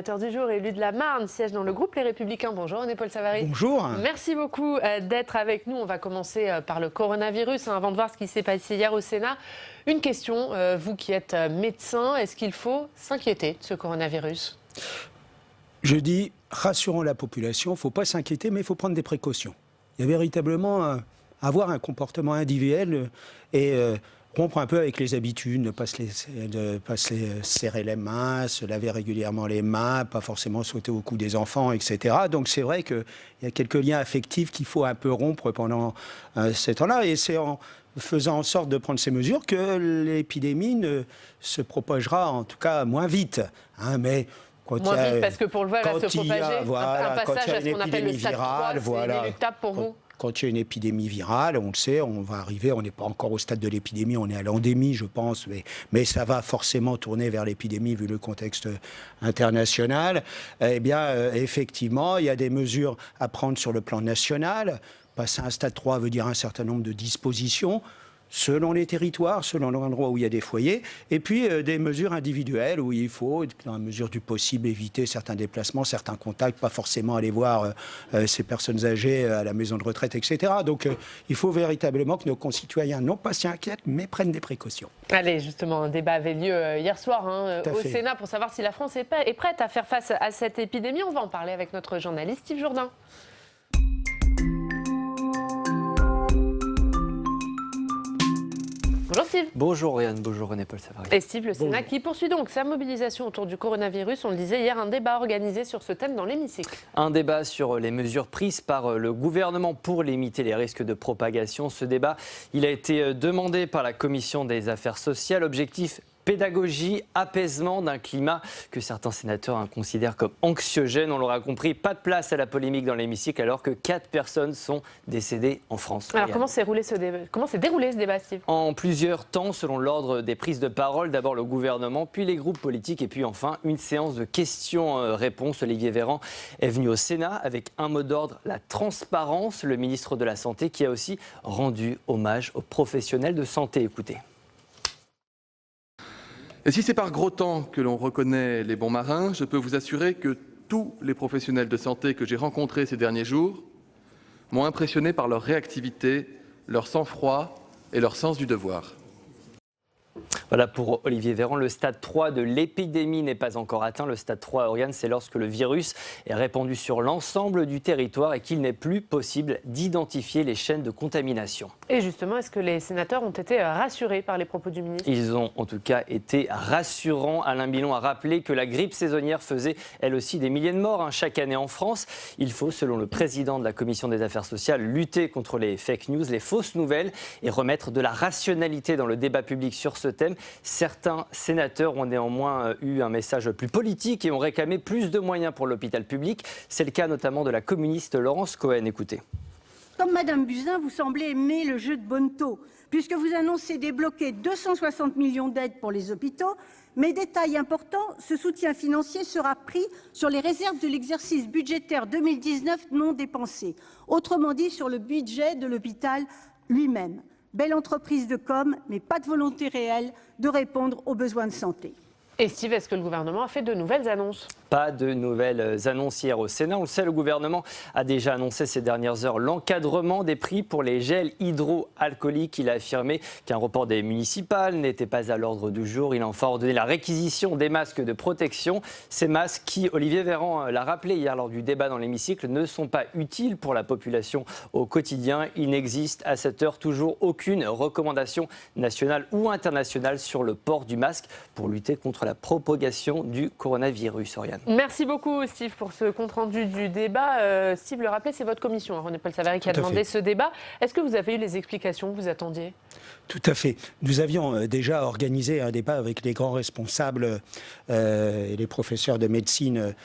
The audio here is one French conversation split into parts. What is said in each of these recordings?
Du jour, élu de la Marne, siège dans le groupe Les Républicains. Bonjour René-Paul Savary. Bonjour. Merci beaucoup d'être avec nous. On va commencer par le coronavirus. Avant de voir ce qui s'est passé hier au Sénat, une question, vous qui êtes médecin, est-ce qu'il faut s'inquiéter de ce coronavirus ? Je dis, rassurons la population, il ne faut pas s'inquiéter, mais il faut prendre des précautions. Il y a véritablement avoir un comportement individuel et rompre un peu avec les habitudes, ne pas se serrer les mains, se laver régulièrement les mains, pas forcément sauter au cou des enfants, etc. Donc c'est vrai qu'il y a quelques liens affectifs qu'il faut un peu rompre pendant ces temps-là. Et c'est en faisant en sorte de prendre ces mesures que l'épidémie ne se propagera en tout cas moins vite. Mais moins vite parce que pour le vol, elle va se propager. Un passage à ce qu'on appelle le stade 3, c'est inéluctable pour vous. Quand il y a une épidémie virale, on le sait, on va arriver, on n'est pas encore au stade de l'épidémie, on est à l'endémie, je pense, mais ça va forcément tourner vers l'épidémie vu le contexte international. Eh bien, effectivement, il y a des mesures à prendre sur le plan national. Passer à un stade 3 veut dire un certain nombre de dispositions, selon les territoires, selon l'endroit où il y a des foyers, et puis des mesures individuelles où il faut, dans la mesure du possible, éviter certains déplacements, certains contacts, pas forcément aller voir ces personnes âgées à la maison de retraite, etc. Donc il faut véritablement que nos concitoyens, non pas s'y inquiètent, mais prennent des précautions. Allez, justement, un débat avait lieu hier soir au Sénat pour savoir si la France est prête à faire face à cette épidémie. On va en parler avec notre journaliste Steve Jourdain. Bonjour Steve. Bonjour Réane, bonjour René-Paul Savary. Et Steve, le Sénat qui poursuit donc sa mobilisation autour du coronavirus. On le disait hier, un débat organisé sur ce thème dans l'hémicycle. Un débat sur les mesures prises par le gouvernement pour limiter les risques de propagation. Ce débat, il a été demandé par la Commission des affaires sociales. Objectif: pédagogie, apaisement d'un climat que certains sénateurs considèrent comme anxiogène. On l'aura compris, pas de place à la polémique dans l'hémicycle alors que 4 personnes sont décédées en France. Alors comment s'est déroulé ce débat, Steve ? En plusieurs temps, selon l'ordre des prises de parole. D'abord le gouvernement, puis les groupes politiques et puis enfin une séance de questions-réponses. Olivier Véran est venu au Sénat avec un mot d'ordre: la transparence. Le ministre de la Santé qui a aussi rendu hommage aux professionnels de santé. Écoutez. Et si c'est par gros temps que l'on reconnaît les bons marins, je peux vous assurer que tous les professionnels de santé que j'ai rencontrés ces derniers jours m'ont impressionné par leur réactivité, leur sang-froid et leur sens du devoir. Voilà pour Olivier Véran. Le stade 3 de l'épidémie n'est pas encore atteint. Le stade 3, Oriane, c'est lorsque le virus est répandu sur l'ensemble du territoire et qu'il n'est plus possible d'identifier les chaînes de contamination. Et justement, est-ce que les sénateurs ont été rassurés par les propos du ministre ? Ils ont en tout cas été rassurants. Alain Milon a rappelé que la grippe saisonnière faisait elle aussi des milliers de morts chaque année en France. Il faut, selon le président de la Commission des affaires sociales, lutter contre les fake news, les fausses nouvelles et remettre de la rationalité dans le débat public sur ce thème. Certains sénateurs ont néanmoins eu un message plus politique et ont réclamé plus de moyens pour l'hôpital public. C'est le cas notamment de la communiste Laurence Cohen. Écoutez. Comme Madame Buzyn, vous semblez aimer le jeu de bonneteau, puisque vous annoncez débloquer 260 millions d'aides pour les hôpitaux. Mais détail important, ce soutien financier sera pris sur les réserves de l'exercice budgétaire 2019 non dépensées. Autrement dit, sur le budget de l'hôpital lui-même. Belle entreprise de com', mais pas de volonté réelle de répondre aux besoins de santé. Et Steve, est-ce que le gouvernement a fait de nouvelles annonces ? Pas de nouvelles annonces hier au Sénat. On le sait, le gouvernement a déjà annoncé ces dernières heures l'encadrement des prix pour les gels hydroalcooliques. Il a affirmé qu'un report des municipales n'était pas à l'ordre du jour. Il a enfin ordonné la réquisition des masques de protection. Ces masques qui, Olivier Véran l'a rappelé hier lors du débat dans l'hémicycle, ne sont pas utiles pour la population au quotidien. Il n'existe à cette heure toujours aucune recommandation nationale ou internationale sur le port du masque pour lutter contre la propagation du coronavirus. Oriane. Merci beaucoup Steve pour ce compte-rendu du débat. Steve le rappelait, c'est votre commission, René-Paul Savary, qui a demandé ce débat. Est-ce que vous avez eu les explications que vous attendiez ? Tout à fait. Nous avions déjà organisé un débat avec les grands responsables et les professeurs de médecine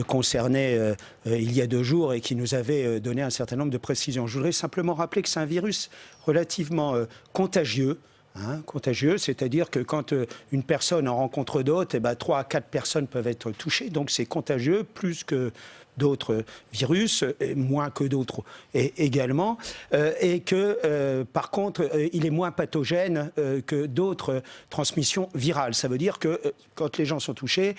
concernés il y a 2 jours et qui nous avaient donné un certain nombre de précisions. Je voudrais simplement rappeler que c'est un virus relativement contagieux. Contagieux, c'est-à-dire que quand une personne en rencontre d'autres, 3 à 4 personnes peuvent être touchées, donc c'est contagieux plus que d'autres virus, moins que d'autres également, et que par contre il est moins pathogène que d'autres transmissions virales. Ça veut dire que quand les gens sont touchés,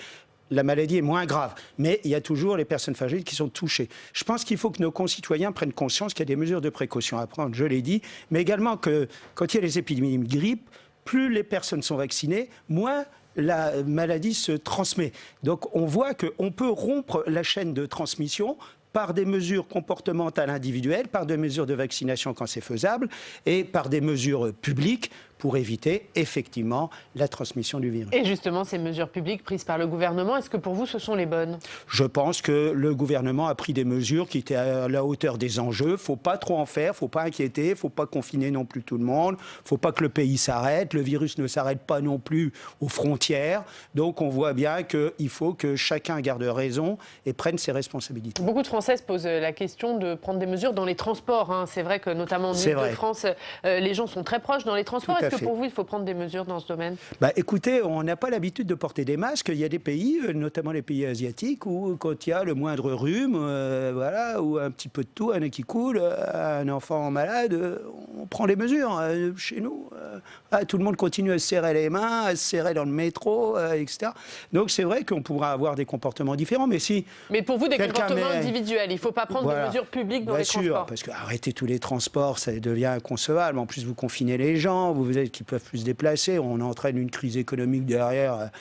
la maladie est moins grave. Mais il y a toujours les personnes fragiles qui sont touchées. Je pense qu'il faut que nos concitoyens prennent conscience qu'il y a des mesures de précaution à prendre, je l'ai dit, mais également que quand il y a les épidémies de grippe, plus les personnes sont vaccinées, moins la maladie se transmet. Donc on voit qu'on peut rompre la chaîne de transmission par des mesures comportementales individuelles, par des mesures de vaccination quand c'est faisable, et par des mesures publiques pour éviter effectivement la transmission du virus. Et justement, ces mesures publiques prises par le gouvernement, est-ce que pour vous, ce sont les bonnes ? Je pense que le gouvernement a pris des mesures qui étaient à la hauteur des enjeux. Il ne faut pas trop en faire, il ne faut pas inquiéter, il ne faut pas confiner non plus tout le monde, il ne faut pas que le pays s'arrête. Le virus ne s'arrête pas non plus aux frontières. Donc on voit bien qu'il faut que chacun garde raison et prenne ses responsabilités. Beaucoup de Français se posent la question de prendre des mesures dans les transports. Hein. C'est vrai que notamment en Île-de-France, les gens sont très proches dans les transports. Est-ce que pour vous, il faut prendre des mesures dans ce domaine ? Écoutez, on n'a pas l'habitude de porter des masques. Il y a des pays, notamment les pays asiatiques, où quand il y a le moindre rhume, ou un petit peu de toux, un nez qui coule, un enfant malade, on prend les mesures. Chez nous, tout le monde continue à se serrer les mains, à se serrer dans le métro, etc. Donc c'est vrai qu'on pourra avoir des comportements différents, mais pour vous, des comportements individuels, il ne faut pas prendre des mesures publiques dans les transports. Parce qu'arrêter tous les transports, ça devient inconcevable. En plus, vous confinez les gens, vous êtes qui peuvent plus se déplacer, on entraîne une crise économique derrière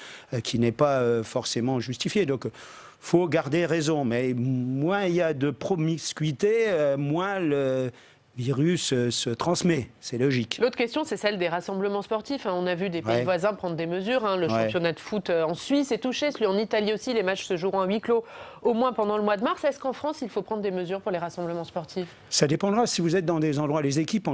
qui n'est pas forcément justifiée. Donc, il faut garder raison. Mais moins il y a de promiscuité, moins le virus se transmet. C'est logique. L'autre question, c'est celle des rassemblements sportifs. On a vu des pays voisins prendre des mesures. Le championnat de foot en Suisse est touché. Celui en Italie aussi. Les matchs se joueront à huis clos, au moins pendant le mois de mars. Est-ce qu'en France, il faut prendre des mesures pour les rassemblements sportifs ? Ça dépendra. Si vous êtes dans des endroits, les équipes...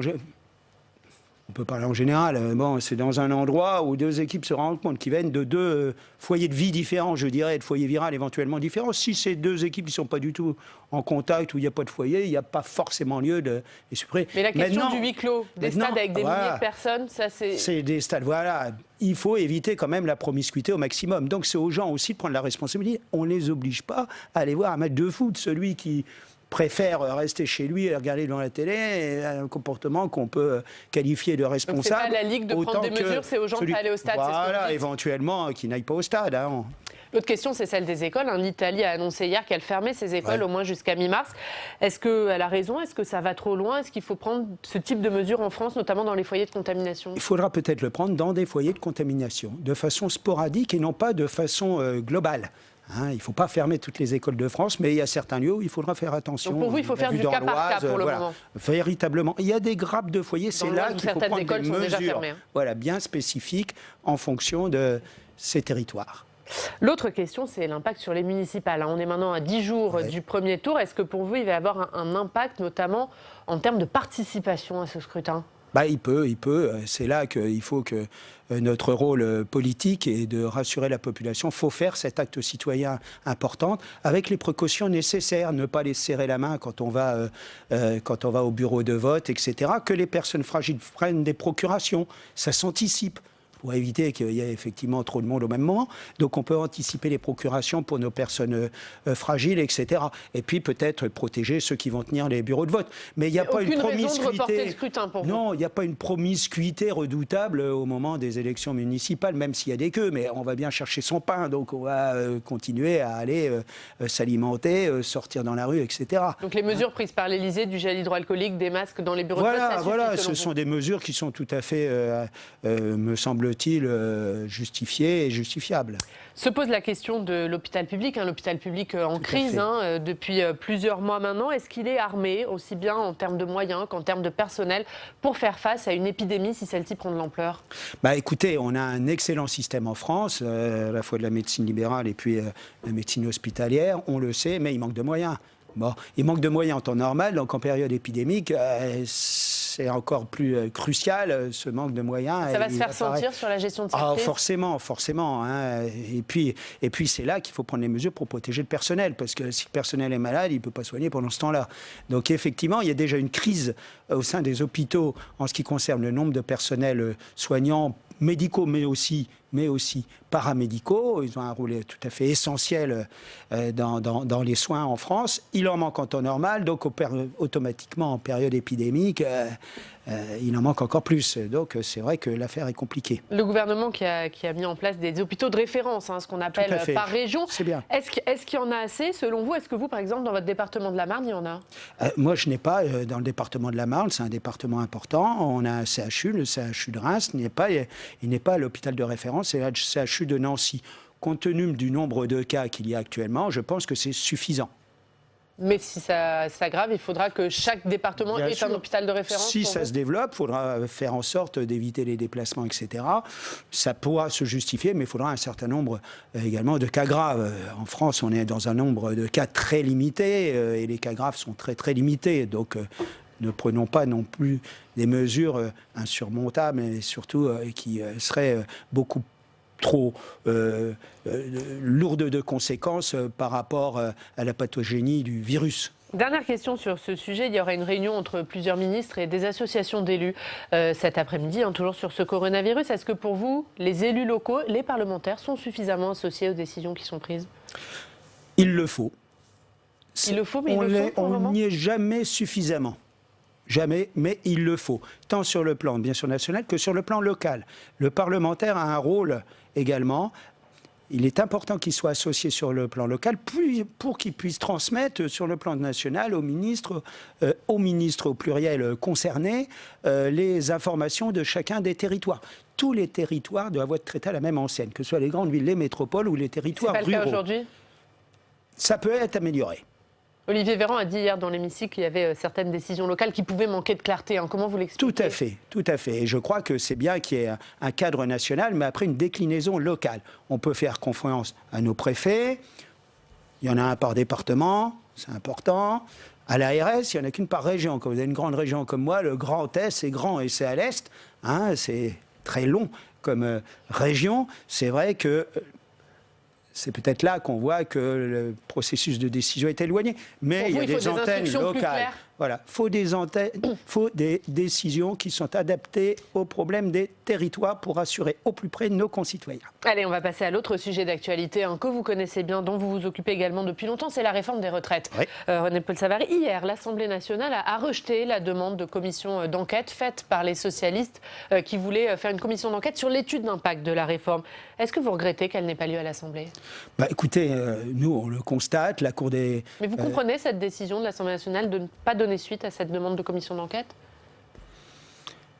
On peut parler en général, c'est dans un endroit où deux équipes se rencontrent, qui viennent de deux foyers de vie différents, je dirais, de foyers viraux éventuellement différents. Si c'est deux équipes qui ne sont pas du tout en contact, où il n'y a pas de foyer, il n'y a pas forcément lieu de les supprimer. Mais la question du huis clos, des stades avec des milliers de personnes, ça c'est... C'est des stades, voilà. Il faut éviter quand même la promiscuité au maximum. Donc c'est aux gens aussi de prendre la responsabilité. On ne les oblige pas à aller voir un match de foot. Celui qui préfère rester chez lui et regarder dans la télé, un comportement qu'on peut qualifier de responsable. Donc c'est pas à la Ligue de prendre des mesures, c'est aux gens de pas aller au stade. Voilà, éventuellement, qu'ils n'aillent pas au stade. L'autre question, c'est celle des écoles. L'Italie a annoncé hier qu'elle fermait ses écoles au moins jusqu'à mi-mars. Est-ce qu'elle a raison ? Est-ce que ça va trop loin ? Est-ce qu'il faut prendre ce type de mesures en France, notamment dans les foyers de contamination ? Il faudra peut-être le prendre dans des foyers de contamination, de façon sporadique et non pas de façon globale. Il ne faut pas fermer toutes les écoles de France, mais il y a certains lieux où il faudra faire attention. Donc pour vous, il faut faire du cas par cas pour le moment. Véritablement. Il y a des grappes de foyers, c'est là qu'il faut prendre des mesures bien spécifiques en fonction de ces territoires. L'autre question, c'est l'impact sur les municipales. On est maintenant à 10 jours du premier tour. Est-ce que pour vous, il va y avoir un impact, notamment en termes de participation à ce scrutin ? Il peut. C'est là qu'il faut que notre rôle politique est de rassurer la population. Il faut faire cet acte citoyen important avec les précautions nécessaires. Ne pas les serrer la main quand on va au bureau de vote, etc. Que les personnes fragiles prennent des procurations. Ça s'anticipe. Pour éviter qu'il y ait effectivement trop de monde au même moment. Donc on peut anticiper les procurations pour nos personnes fragiles, etc. Et puis peut-être protéger ceux qui vont tenir les bureaux de vote. Mais il n'y a pas une promiscuité. Le scrutin pour vous. Non, il n'y a pas une promiscuité redoutable au moment des élections municipales, même s'il y a des queues. Mais on va bien chercher son pain, donc on va continuer à aller s'alimenter, sortir dans la rue, etc. Donc les mesures prises par l'Élysée, du gel hydroalcoolique, des masques dans les bureaux de vote, ça suffit, voilà, ce sont des mesures qui sont tout à fait, me semble-t-il, justifié et justifiable. Se pose la question de l'hôpital public, l'hôpital public en crise depuis plusieurs mois maintenant. Est-ce qu'il est armé, aussi bien en termes de moyens qu'en termes de personnel, pour faire face à une épidémie si celle-ci prend de l'ampleur ? Écoutez, on a un excellent système en France, à la fois de la médecine libérale et puis la médecine hospitalière, on le sait, mais il manque de moyens. Il manque de moyens en temps normal, donc en période épidémique, c'est encore plus crucial, ce manque de moyens. Ça va se faire sentir sur la gestion de cette crise ? Forcément. Et puis c'est là qu'il faut prendre les mesures pour protéger le personnel, parce que si le personnel est malade, il ne peut pas soigner pendant ce temps-là. Donc effectivement, il y a déjà une crise au sein des hôpitaux en ce qui concerne le nombre de personnels soignants, médicaux, mais aussi paramédicaux. Ils ont un rôle tout à fait essentiel dans les soins en France. Il en manque en temps normal, donc automatiquement en période épidémique, il en manque encore plus. Donc c'est vrai que l'affaire est compliquée. Le gouvernement qui a mis en place des hôpitaux de référence, ce qu'on appelle par région. C'est bien. Est-ce qu'il y en a assez selon vous? Est-ce que vous, par exemple, dans votre département de la Marne, il y en a? Moi, je n'ai pas dans le département de la Marne, c'est un département important. On a un CHU, le CHU de Reims, il n'est pas l'hôpital de référence, c'est le CHU de Nancy. Compte tenu du nombre de cas qu'il y a actuellement, je pense que c'est suffisant. Mais si ça s'aggrave, il faudra que chaque département ait un hôpital de référence. Si ça se développe, il faudra faire en sorte d'éviter les déplacements, etc. Ça pourra se justifier, mais il faudra un certain nombre également de cas graves. En France, on est dans un nombre de cas très limité et les cas graves sont très très limités. Donc ne prenons pas non plus des mesures insurmontables et surtout qui seraient beaucoup trop lourde de conséquences par rapport à la pathogénie du virus. Dernière question sur ce sujet. Il y aura une réunion entre plusieurs ministres et des associations d'élus cet après-midi, toujours sur ce coronavirus. Est-ce que pour vous, les élus locaux, les parlementaires sont suffisamment associés aux décisions qui sont prises? Il le faut. Il le faut, mais on n'y est jamais suffisamment. Jamais, mais il le faut, tant sur le plan, bien sûr, national que sur le plan local. Le parlementaire a un rôle également. Il est important qu'il soit associé sur le plan local pour qu'il puisse transmettre sur le plan national aux ministres au pluriel concernés, les informations de chacun des territoires. Tous les territoires doivent être traités à la même enseigne, que ce soit les grandes villes, les métropoles ou les territoires ruraux. C'est pas le cas aujourd'hui ? Ça peut être amélioré. Olivier Véran a dit hier dans l'hémicycle qu'il y avait certaines décisions locales qui pouvaient manquer de clarté. Comment vous l'expliquez? Tout à fait. Et je crois que c'est bien qu'il y ait un cadre national, mais après une déclinaison locale. On peut faire confiance à nos préfets. Il y en a un par département, c'est important. À l'ARS, il n'y en a qu'une par région. Quand vous avez une grande région comme moi, le Grand Est, c'est grand et c'est à l'Est. C'est très long comme région. C'est vrai que c'est peut-être là qu'on voit que le processus de décision est éloigné. Mais il y a des antennes locales. Voilà, faut des décisions qui sont adaptées aux problèmes des territoires pour assurer au plus près nos concitoyens. Allez, on va passer à l'autre sujet d'actualité que vous connaissez bien, dont vous vous occupez également depuis longtemps, c'est la réforme des retraites. Oui. René-Paul Savary, hier, l'Assemblée nationale a rejeté la demande de commission d'enquête faite par les socialistes qui voulaient faire une commission d'enquête sur l'étude d'impact de la réforme. Est-ce que vous regrettez qu'elle n'ait pas lieu à l'Assemblée? Écoutez, nous, on le constate, la Cour des... Mais vous comprenez cette décision de l'Assemblée nationale de ne pas donner suite à cette demande de commission d'enquête?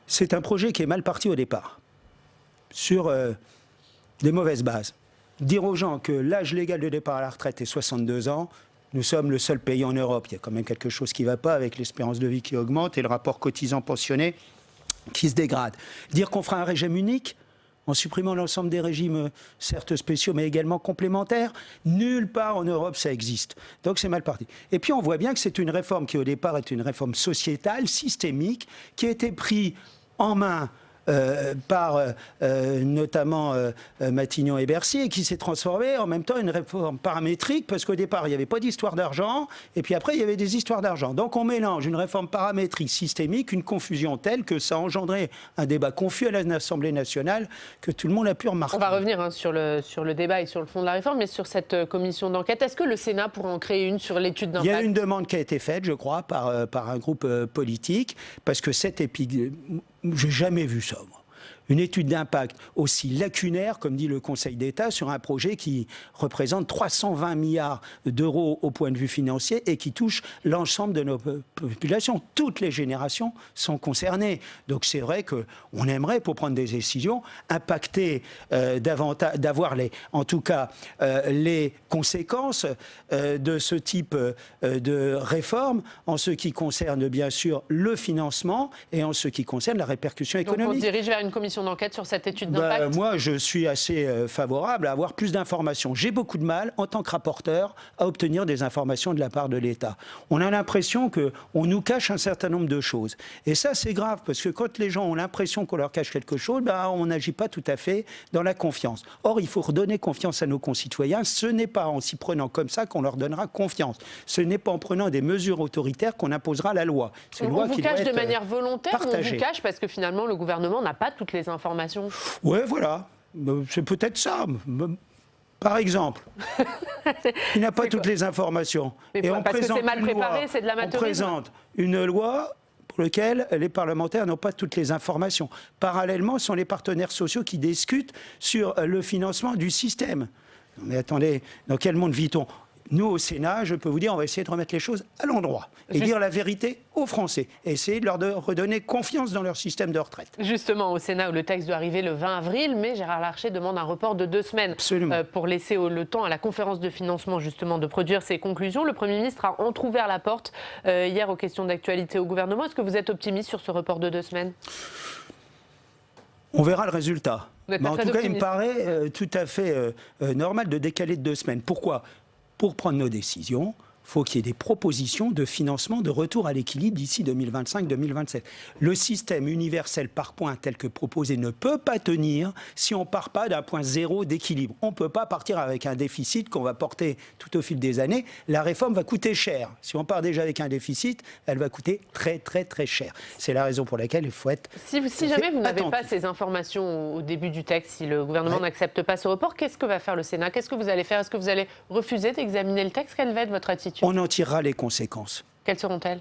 C'est un projet qui est mal parti au départ, sur des mauvaises bases. Dire aux gens que l'âge légal de départ à la retraite est 62 ans, nous sommes le seul pays en Europe. Il y a quand même quelque chose qui ne va pas avec l'espérance de vie qui augmente et le rapport cotisant-pensionné qui se dégrade. Dire qu'on fera un régime unique, en supprimant l'ensemble des régimes, certes spéciaux, mais également complémentaires. Nulle part en Europe, ça existe. Donc c'est mal parti. Et puis on voit bien que c'est une réforme qui, au départ, est une réforme sociétale, systémique, qui a été prise en main par notamment Matignon et Bercy, et qui s'est transformée en même temps une réforme paramétrique, parce qu'au départ, il n'y avait pas d'histoire d'argent, et puis après, il y avait des histoires d'argent. Donc on mélange une réforme paramétrique systémique, une confusion telle que ça a engendré un débat confus à l'Assemblée nationale que tout le monde a pu remarquer. On va revenir sur le débat et sur le fond de la réforme, mais sur cette commission d'enquête, est-ce que le Sénat pourrait en créer une sur l'étude d'impact? Il y a une demande qui a été faite, je crois, par un groupe politique, parce que cette épidémie... J'ai jamais vu ça, moi. Une étude d'impact aussi lacunaire, comme dit le Conseil d'État, sur un projet qui représente 320 milliards d'euros au point de vue financier et qui touche l'ensemble de nos populations. Toutes les générations sont concernées. Donc c'est vrai qu'on aimerait, pour prendre des décisions, impacter davantage, d'avoir en tout cas les conséquences de ce type de réforme en ce qui concerne bien sûr le financement et en ce qui concerne la répercussion économique. Donc on se dirige vers une commission d'enquête sur cette étude d'impact? Moi, je suis assez favorable à avoir plus d'informations. J'ai beaucoup de mal, en tant que rapporteur, à obtenir des informations de la part de l'État. On a l'impression qu'on nous cache un certain nombre de choses. Et ça, c'est grave, parce que quand les gens ont l'impression qu'on leur cache quelque chose, on n'agit pas tout à fait dans la confiance. Or, il faut redonner confiance à nos concitoyens. Ce n'est pas en s'y prenant comme ça qu'on leur donnera confiance. Ce n'est pas en prenant des mesures autoritaires qu'on imposera la loi. On vous cache de manière volontaire ou on vous cache parce que finalement, le gouvernement n'a pas toutes les informations? Oui, voilà. C'est peut-être ça. Par exemple, il n'a pas toutes les informations. Mais parce que c'est mal préparé, c'est de l'amateurisme. On présente une loi pour lequel les parlementaires n'ont pas toutes les informations. Parallèlement, ce sont les partenaires sociaux qui discutent sur le financement du système. Mais attendez, dans quel monde vit-on ? Nous, au Sénat, je peux vous dire, on va essayer de remettre les choses à l'endroit et dire la vérité aux Français. Et essayer de leur redonner confiance dans leur système de retraite. Justement, au Sénat, où le texte doit arriver le 20 avril, mais Gérard Larcher demande un report de 2 semaines pour laisser le temps à la conférence de financement, justement, de produire ses conclusions. Le Premier ministre a entrouvert la porte hier aux questions d'actualité au gouvernement. Est-ce que vous êtes optimiste sur ce report de 2 semaines ? On verra le résultat. Mais en tout cas, il me paraît tout à fait normal de décaler de 2 semaines. Pourquoi ? Pour prendre nos décisions, il faut qu'il y ait des propositions de financement de retour à l'équilibre d'ici 2025-2027. Le système universel par points tel que proposé ne peut pas tenir si on ne part pas d'un point zéro d'équilibre. On ne peut pas partir avec un déficit qu'on va porter tout au fil des années. La réforme va coûter cher. Si on part déjà avec un déficit, elle va coûter très très très cher. C'est la raison pour laquelle il faut être Si jamais vous n'avez pas ces informations au début du texte, si le gouvernement n'accepte pas ce report, qu'est-ce que va faire le Sénat ? Qu'est-ce que vous allez faire ? Est-ce que vous allez refuser d'examiner le texte ? Quelle va être votre attitude ? On en tirera les conséquences. Quelles seront-elles ?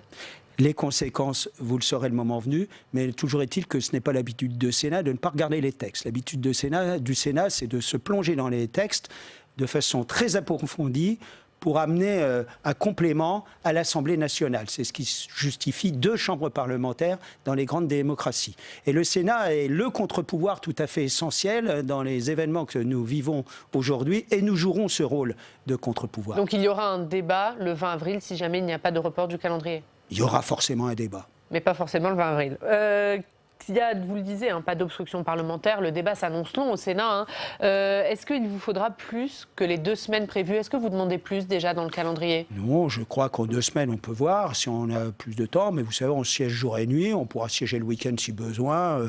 Les conséquences, vous le saurez le moment venu, mais toujours est-il que ce n'est pas l'habitude du Sénat de ne pas regarder les textes. L'habitude du Sénat, c'est de se plonger dans les textes de façon très approfondie pour amener un complément à l'Assemblée nationale. C'est ce qui justifie 2 chambres parlementaires dans les grandes démocraties. Et le Sénat est le contre-pouvoir tout à fait essentiel dans les événements que nous vivons aujourd'hui, et nous jouerons ce rôle de contre-pouvoir. Donc il y aura un débat le 20 avril si jamais il n'y a pas de report du calendrier ? Il y aura forcément un débat. Mais pas forcément le 20 avril. Il y a, vous le disiez, pas d'obstruction parlementaire, le débat s'annonce long au Sénat. Est-ce qu'il vous faudra plus que les 2 semaines prévues ? Est-ce que vous demandez plus déjà dans le calendrier ? Non, je crois qu'en 2 semaines, on peut voir si on a plus de temps. Mais vous savez, on siège jour et nuit, on pourra siéger le week-end si besoin.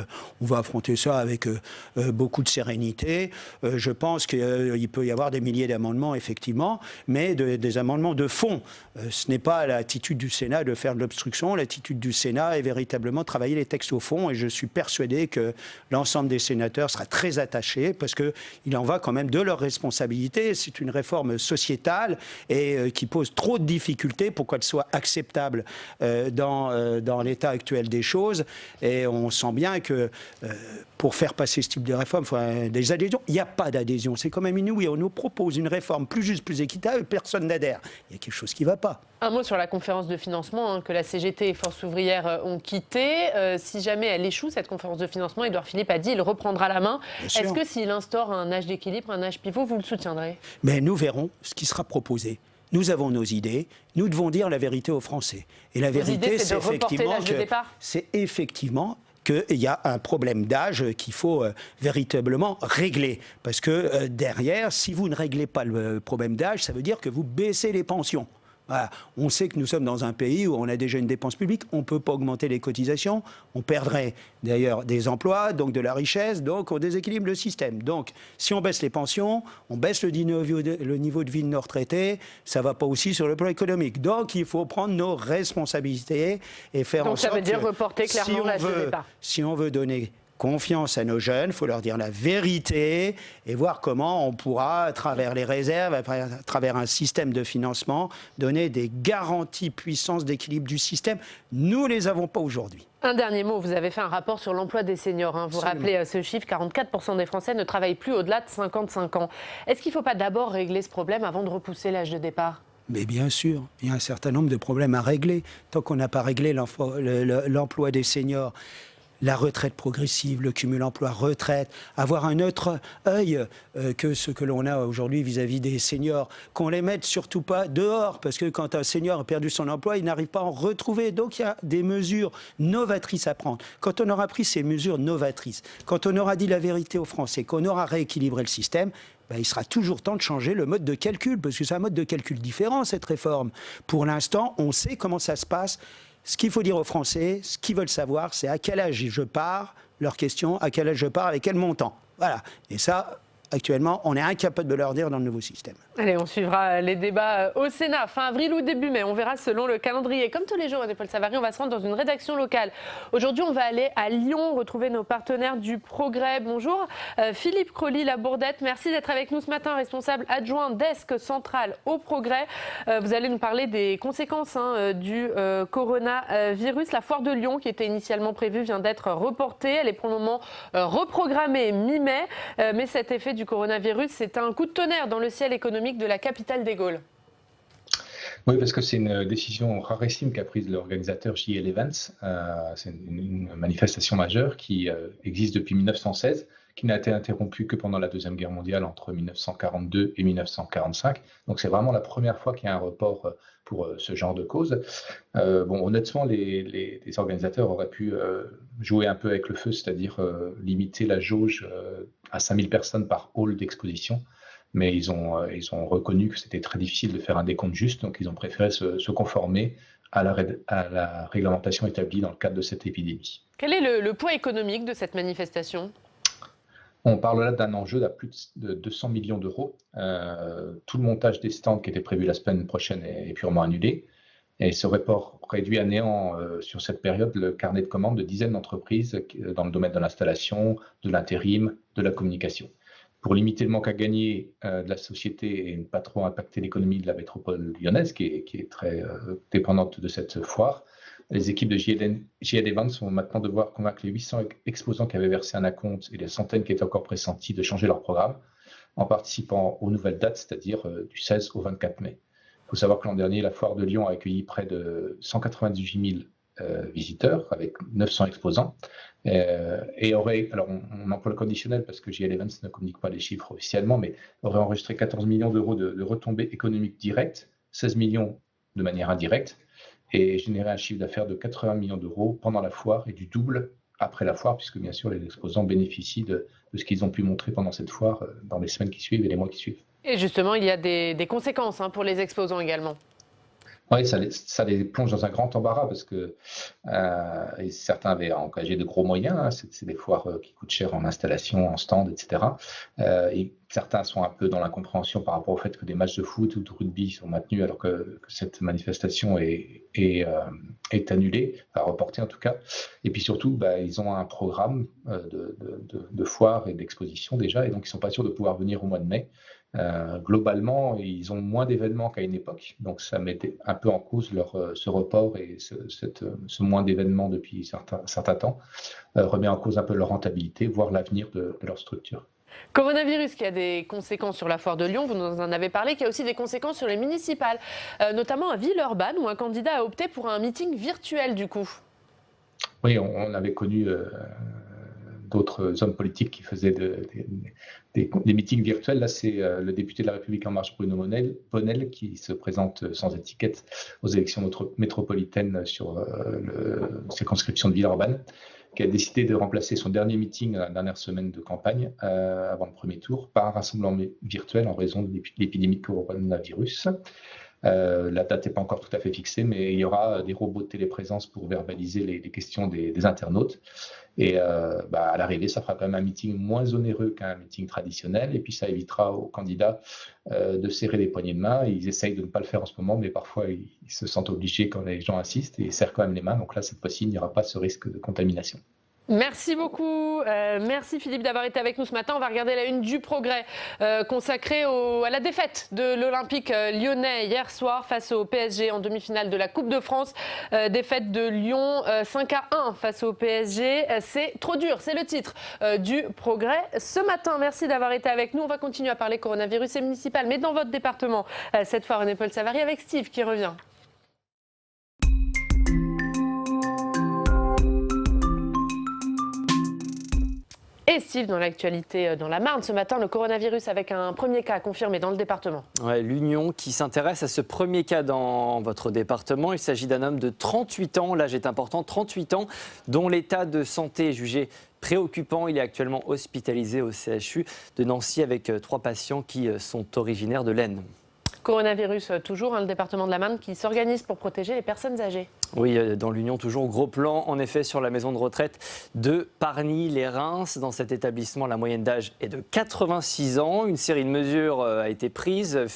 On va affronter ça avec beaucoup de sérénité. Je pense qu'il peut y avoir des milliers d'amendements, effectivement, mais des amendements de fond. Ce n'est pas l'attitude du Sénat de faire de l'obstruction. L'attitude du Sénat est véritablement de travailler les textes au fond. Et je suis persuadé que l'ensemble des sénateurs sera très attaché parce qu'il en va quand même de leur responsabilité. C'est une réforme sociétale et qui pose trop de difficultés pour qu'elle soit acceptable dans l'état actuel des choses. Et on sent bien que pour faire passer ce type de réforme, il faut des adhésions. Il n'y a pas d'adhésion. C'est quand même inouï. On nous propose une réforme plus juste, plus équitable et personne n'adhère. Il y a quelque chose qui ne va pas. Un mot sur la conférence de financement que la CGT et Force ouvrière ont quittée. Si jamais elle échoue, cette conférence de financement, Édouard Philippe a dit qu'il reprendra la main. Est-ce que s'il instaure un âge d'équilibre, un âge pivot, vous le soutiendrez ? Mais nous verrons ce qui sera proposé. Nous avons nos idées. Nous devons dire la vérité aux Français. Et la vérité, c'est effectivement qu'il y a un problème d'âge qu'il faut véritablement régler. Parce que derrière, si vous ne réglez pas le problème d'âge, ça veut dire que vous baissez les pensions. Voilà. On sait que nous sommes dans un pays où on a déjà une dépense publique, on ne peut pas augmenter les cotisations, on perdrait d'ailleurs des emplois, donc de la richesse, donc on déséquilibre le système. Donc si on baisse les pensions, on baisse le niveau de vie de nos retraités, ça ne va pas aussi sur le plan économique. Donc il faut prendre nos responsabilités et faire en sorte que... Donc ça veut dire reporter clairement l'âge de départ. Si on veut donner confiance à nos jeunes, il faut leur dire la vérité et voir comment on pourra, à travers les réserves, à travers un système de financement, donner des garanties puissances d'équilibre du système. Nous ne les avons pas aujourd'hui. Un dernier mot, vous avez fait un rapport sur l'emploi des seniors. Vous rappelez ce chiffre, 44% des Français ne travaillent plus au-delà de 55 ans. Est-ce qu'il ne faut pas d'abord régler ce problème avant de repousser l'âge de départ ? Mais bien sûr, il y a un certain nombre de problèmes à régler. Tant qu'on n'a pas réglé l'emploi des seniors, la retraite progressive, le cumul emploi-retraite, avoir un autre œil que ce que l'on a aujourd'hui vis-à-vis des seniors, qu'on les mette surtout pas dehors, parce que quand un senior a perdu son emploi, il n'arrive pas à en retrouver. Donc il y a des mesures novatrices à prendre. Quand on aura pris ces mesures novatrices, quand on aura dit la vérité aux Français, qu'on aura rééquilibré le système, il sera toujours temps de changer le mode de calcul, parce que c'est un mode de calcul différent, cette réforme. Pour l'instant, on sait comment ça se passe. Ce qu'il faut dire aux Français, ce qu'ils veulent savoir, c'est à quel âge je pars, leur question, à quel âge je pars, avec quel montant. Voilà. Et ça, actuellement, on est incapable de leur dire dans le nouveau système. Allez, on suivra les débats au Sénat, fin avril ou début mai. On verra selon le calendrier. Comme tous les jours, René-Paul Savary, on va se rendre dans une rédaction locale. Aujourd'hui, on va aller à Lyon, retrouver nos partenaires du Progrès. Bonjour, Philippe Crolly-Labourdette. Merci d'être avec nous ce matin, responsable adjoint desk central au Progrès. Vous allez nous parler des conséquences du coronavirus. La foire de Lyon, qui était initialement prévue, vient d'être reportée. Elle est pour le moment reprogrammée mi-mai. Mais cet effet du coronavirus, c'est un coup de tonnerre dans le ciel économique de la capitale des Gaules. Oui, parce que c'est une décision rarissime qu'a prise l'organisateur JL Evans. C'est une manifestation majeure qui existe depuis 1916, qui n'a été interrompue que pendant la Deuxième Guerre mondiale entre 1942 et 1945. Donc c'est vraiment la première fois qu'il y a un report pour ce genre de cause. Honnêtement, les organisateurs auraient pu jouer un peu avec le feu, c'est-à-dire limiter la jauge à 5000 personnes par hall d'exposition. Mais ils ont reconnu que c'était très difficile de faire un décompte juste, donc ils ont préféré se conformer à la réglementation établie dans le cadre de cette épidémie. Quel est le poids économique de cette manifestation ? On parle là d'un enjeu d'à plus de 200 millions d'euros. Tout le montage des stands qui était prévu la semaine prochaine est purement annulé. Et ce report réduit à néant sur cette période le carnet de commandes de dizaines d'entreprises dans le domaine de l'installation, de l'intérim, de la communication. Pour limiter le manque à gagner de la société et ne pas trop impacter l'économie de la métropole lyonnaise, qui est très dépendante de cette foire, les équipes de JL Evans vont maintenant devoir convaincre les 800 exposants qui avaient versé un acompte et les centaines qui étaient encore pressentis de changer leur programme en participant aux nouvelles dates, c'est-à-dire du 16 au 24 mai. Il faut savoir que l'an dernier, la foire de Lyon a accueilli près de 198 000 visiteurs avec 900 exposants. Alors on emploie le conditionnel parce que JL Evans ne communique pas les chiffres officiellement, mais aurait enregistré 14 millions d'euros de retombées économiques directes, 16 millions de manière indirecte, et généré un chiffre d'affaires de 80 millions d'euros pendant la foire et du double après la foire, puisque bien sûr les exposants bénéficient de ce qu'ils ont pu montrer pendant cette foire dans les semaines qui suivent et les mois qui suivent. Et justement, il y a des conséquences pour les exposants également. Oui, ça les plonge dans un grand embarras parce que certains avaient engagé de gros moyens. C'est des foires qui coûtent cher en installation, en stand, etc. Et certains sont un peu dans l'incompréhension par rapport au fait que des matchs de foot ou de rugby sont maintenus alors que cette manifestation est annulée, enfin reportée en tout cas. Et puis surtout, ils ont un programme de foires et d'expositions déjà, et donc ils ne sont pas sûrs de pouvoir venir au mois de mai. Globalement, ils ont moins d'événements qu'à une époque, donc ça mettait un peu en cause ce report et ce moins d'événements depuis certains temps remet en cause un peu leur rentabilité, voire l'avenir de leur structure. Coronavirus qui a des conséquences sur la foire de Lyon, vous nous en avez parlé, qui a aussi des conséquences sur les municipales, notamment à Villeurbanne où un candidat a opté pour un meeting virtuel du coup. Oui, on avait connu d'autres hommes politiques qui faisaient des meetings virtuels. Là, c'est le député de La République En Marche, Bruno Bonnel, qui se présente sans étiquette aux élections métropolitaines sur la circonscription de Villeurbanne, qui a décidé de remplacer son dernier meeting la dernière semaine de campagne, avant le premier tour, par un rassemblement virtuel en raison de l'épidémie de coronavirus. La date n'est pas encore tout à fait fixée, mais il y aura des robots de téléprésence pour verbaliser les questions des internautes. Et à l'arrivée, ça fera quand même un meeting moins onéreux qu'un meeting traditionnel. Et puis, ça évitera aux candidats de serrer les poignées de main. Ils essayent de ne pas le faire en ce moment, mais parfois, ils se sentent obligés quand les gens insistent et ils serrent quand même les mains. Donc là, cette fois-ci, il n'y aura pas ce risque de contamination. Merci beaucoup. Merci Philippe d'avoir été avec nous ce matin. On va regarder la une du Progrès consacrée à la défaite de l'Olympique lyonnais hier soir face au PSG en demi-finale de la Coupe de France. Défaite de Lyon 5-1 face au PSG. C'est trop dur, c'est le titre du Progrès ce matin. Merci d'avoir été avec nous. On va continuer à parler coronavirus et municipal, mais dans votre département. Cette fois, René-Paul Savary avec Steve qui revient. Et Steve, dans l'actualité dans la Marne, ce matin, le coronavirus avec un premier cas confirmé dans le département. Ouais, l'Union qui s'intéresse à ce premier cas dans votre département. Il s'agit d'un homme de 38 ans, l'âge est important, 38 ans, dont l'état de santé est jugé préoccupant. Il est actuellement hospitalisé au CHU de Nancy avec 3 patients qui sont originaires de l'Aisne. Coronavirus toujours, le département de la Marne qui s'organise pour protéger les personnes âgées. Oui, dans l'Union, toujours gros plan, en effet, sur la maison de retraite de Pargny-les-Reims. Dans cet établissement, la moyenne d'âge est de 86 ans. Une série de mesures a été prise.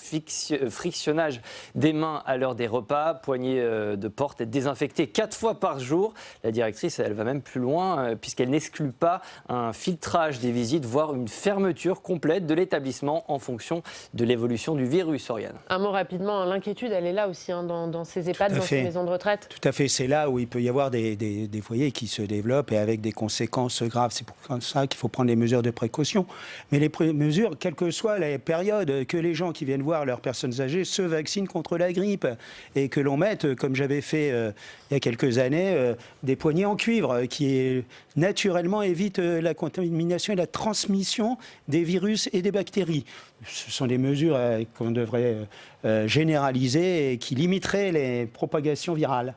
Frictionnage des mains à l'heure des repas, poignée de porte et désinfectée 4 fois par jour. La directrice, elle va même plus loin, puisqu'elle n'exclut pas un filtrage des visites, voire une fermeture complète de l'établissement en fonction de l'évolution du virus, Oriane. Un mot rapidement, l'inquiétude, elle est là aussi dans ces EHPAD, dans ces maisons de retraite. Tout à fait, c'est là où il peut y avoir des foyers qui se développent et avec des conséquences graves. C'est pour ça qu'il faut prendre les mesures de précaution. Mais les mesures, quelles que soient les périodes, que les gens qui viennent voir leurs personnes âgées se vaccinent contre la grippe et que l'on mette, comme j'avais fait il y a quelques années, des poignées en cuivre qui naturellement évitent la contamination et la transmission des virus et des bactéries. Ce sont des mesures qu'on devrait généraliser et qui limiteraient les propagations virales.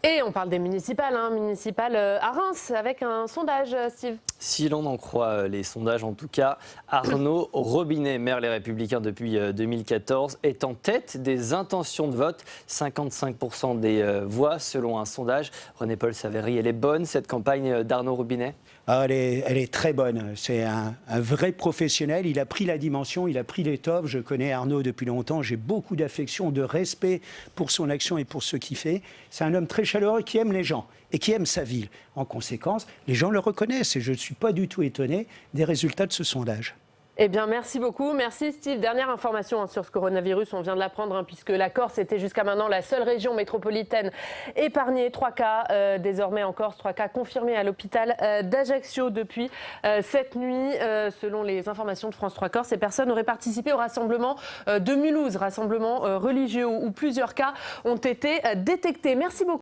Et on parle des municipales, à Reims, avec un sondage, Steve. Si l'on en croit les sondages, en tout cas, Arnaud Robinet, maire Les Républicains depuis 2014, est en tête des intentions de vote. 55% des voix, selon un sondage. René-Paul Savary, elle est bonne, cette campagne d'Arnaud Robinet ? Elle est très bonne. C'est un vrai professionnel. Il a pris la dimension, il a pris l'étoffe. Je connais Arnaud depuis longtemps. J'ai beaucoup d'affection, de respect pour son action et pour ce qu'il fait. C'est un homme très chaleureux qui aime les gens et qui aime sa ville. En conséquence, les gens le reconnaissent et je ne suis pas du tout étonné des résultats de ce sondage. Eh bien, merci beaucoup. Merci, Steve. Dernière information sur ce coronavirus, on vient de l'apprendre, puisque la Corse était jusqu'à maintenant la seule région métropolitaine épargnée. 3 cas désormais en Corse, 3 cas confirmés à l'hôpital d'Ajaccio depuis cette nuit. Selon les informations de France 3 Corse, ces personnes auraient participé au rassemblement de Mulhouse, rassemblement religieux où plusieurs cas ont été détectés. Merci beaucoup.